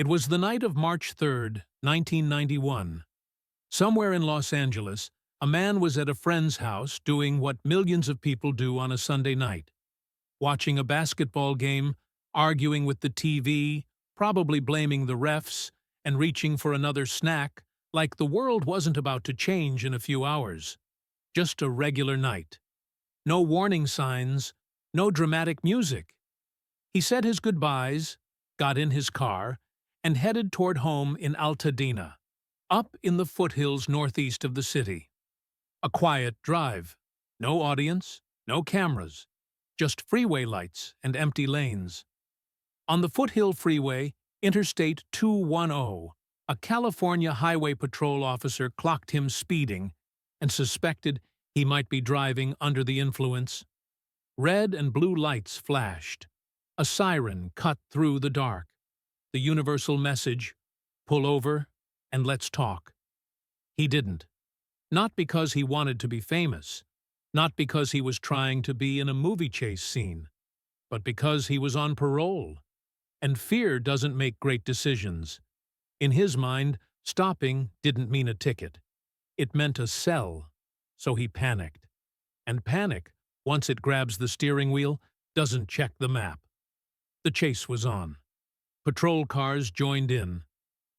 It was the night of March 3rd, 1991. Somewhere in Los Angeles, a man was at a friend's house doing what millions of people do on a Sunday night. Watching a basketball game, arguing with the TV, probably blaming the refs, and reaching for another snack, like the world wasn't about to change in a few hours. Just a regular night. No warning signs, no dramatic music. He said his goodbyes, got in his car, and headed toward home in Altadena, up in the foothills northeast of the city. A quiet drive. No audience, no cameras, just freeway lights and empty lanes. On the foothill freeway, Interstate 210, a California Highway Patrol officer clocked him speeding and suspected he might be driving under the influence. Red and blue lights flashed. A siren cut through the dark. The universal message, pull over and let's talk. He didn't. Not because he wanted to be famous, not because he was trying to be in a movie chase scene, but because he was on parole. And fear doesn't make great decisions. In his mind, stopping didn't mean a ticket. It meant a cell, so he panicked. And panic, once it grabs the steering wheel, doesn't check the map. The chase was on. Patrol cars joined in.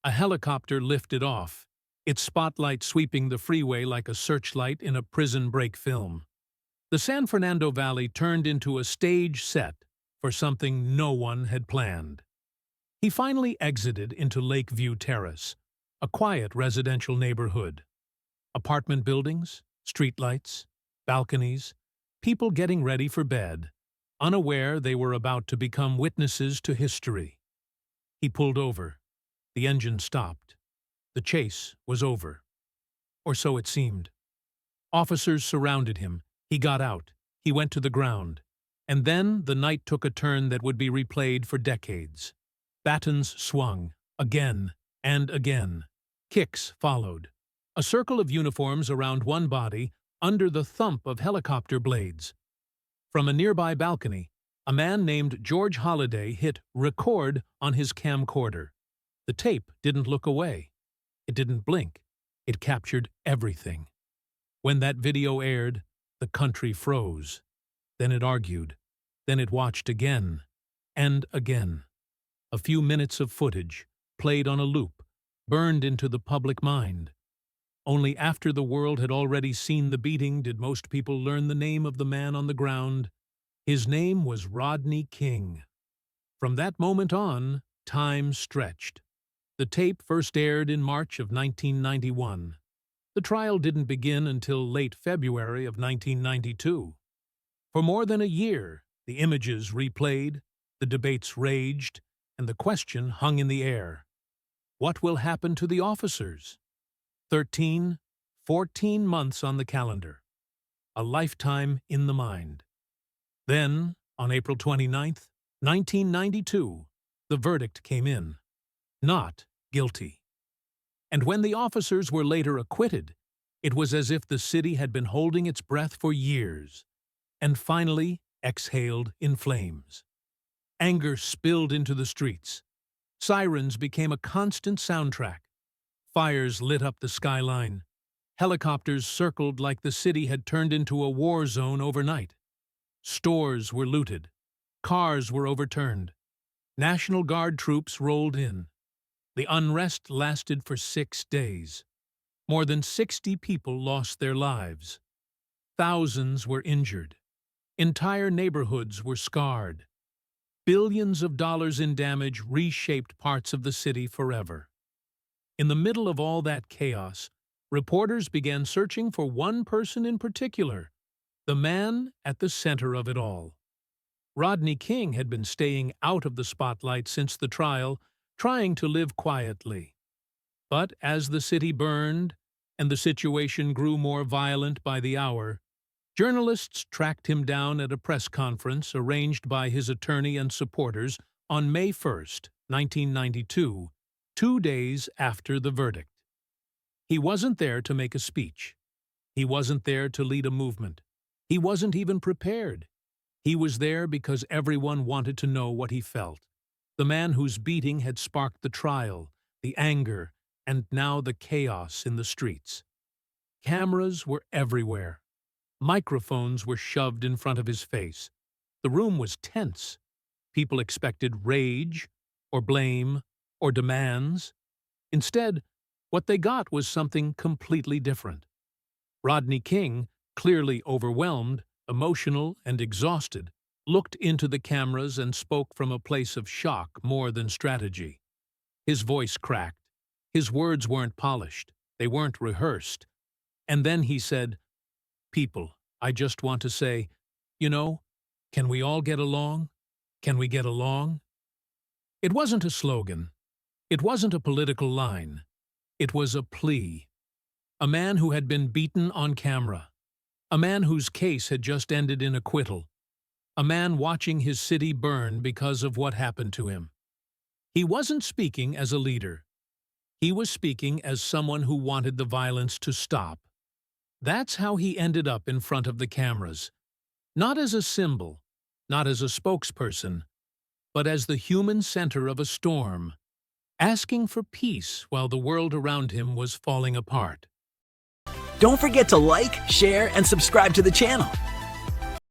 A helicopter lifted off, its spotlight sweeping the freeway like a searchlight in a prison break film. The San Fernando Valley turned into a stage set for something no one had planned. He finally exited into Lakeview Terrace, a quiet residential neighborhood. Apartment buildings, streetlights, balconies, people getting ready for bed, unaware they were about to become witnesses to history. He pulled over. The engine stopped. The chase was over. Or so it seemed. Officers surrounded him. He got out. He went to the ground. And then the night took a turn that would be replayed for decades. Batons swung, again and again. Kicks followed. A circle of uniforms around one body, under the thump of helicopter blades. From a nearby balcony, a man named George Holliday hit record on his camcorder. The tape didn't look away. It didn't blink. It captured everything. When that video aired, the country froze. Then it argued. Then it watched again and again. A few minutes of footage, played on a loop, burned into the public mind. Only after the world had already seen the beating did most people learn the name of the man on the ground. His name was Rodney King. From that moment on, time stretched. The tape first aired in March of 1991. The trial didn't begin until late February of 1992. For more than a year, the images replayed, the debates raged, and the question hung in the air. What will happen to the officers? 13, 14 months on the calendar. A lifetime in the mind. Then, on April 29th, 1992, the verdict came in. Not guilty. And when the officers were later acquitted, it was as if the city had been holding its breath for years, and finally exhaled in flames. Anger spilled into the streets. Sirens became a constant soundtrack. Fires lit up the skyline. Helicopters circled like the city had turned into a war zone overnight. Stores were looted. Cars were overturned. National Guard troops rolled in. The unrest lasted for 6 days. More than 60 people lost their lives. Thousands were injured. Entire neighborhoods were scarred. Billions of dollars in damage reshaped parts of the city forever. In the middle of all that chaos, reporters began searching for one person in particular, the man at the center of it all. Rodney King had been staying out of the spotlight since the trial, trying to live quietly. But as the city burned and the situation grew more violent by the hour, journalists tracked him down at a press conference arranged by his attorney and supporters on May 1st, 1992, 2 days after the verdict. He wasn't there to make a speech. He wasn't there to lead a movement. He wasn't even prepared. He was there because everyone wanted to know what he felt. The man whose beating had sparked the trial, the anger, and now the chaos in the streets. Cameras were everywhere. Microphones were shoved in front of his face. The room was tense. People expected rage, or blame, or demands. Instead, what they got was something completely different. Rodney King, clearly overwhelmed, emotional, and exhausted, looked into the cameras and spoke from a place of shock more than strategy. His voice cracked. His words weren't polished. They weren't rehearsed. And then he said, "People, I just want to say, can we all get along? Can we get along?" It wasn't a slogan. It wasn't a political line. It was a plea. A man who had been beaten on camera. A man whose case had just ended in acquittal. A man watching his city burn because of what happened to him. He wasn't speaking as a leader. He was speaking as someone who wanted the violence to stop. That's how he ended up in front of the cameras. Not as a symbol, not as a spokesperson, but as the human center of a storm, asking for peace while the world around him was falling apart. Don't forget to like, share, and subscribe to the channel.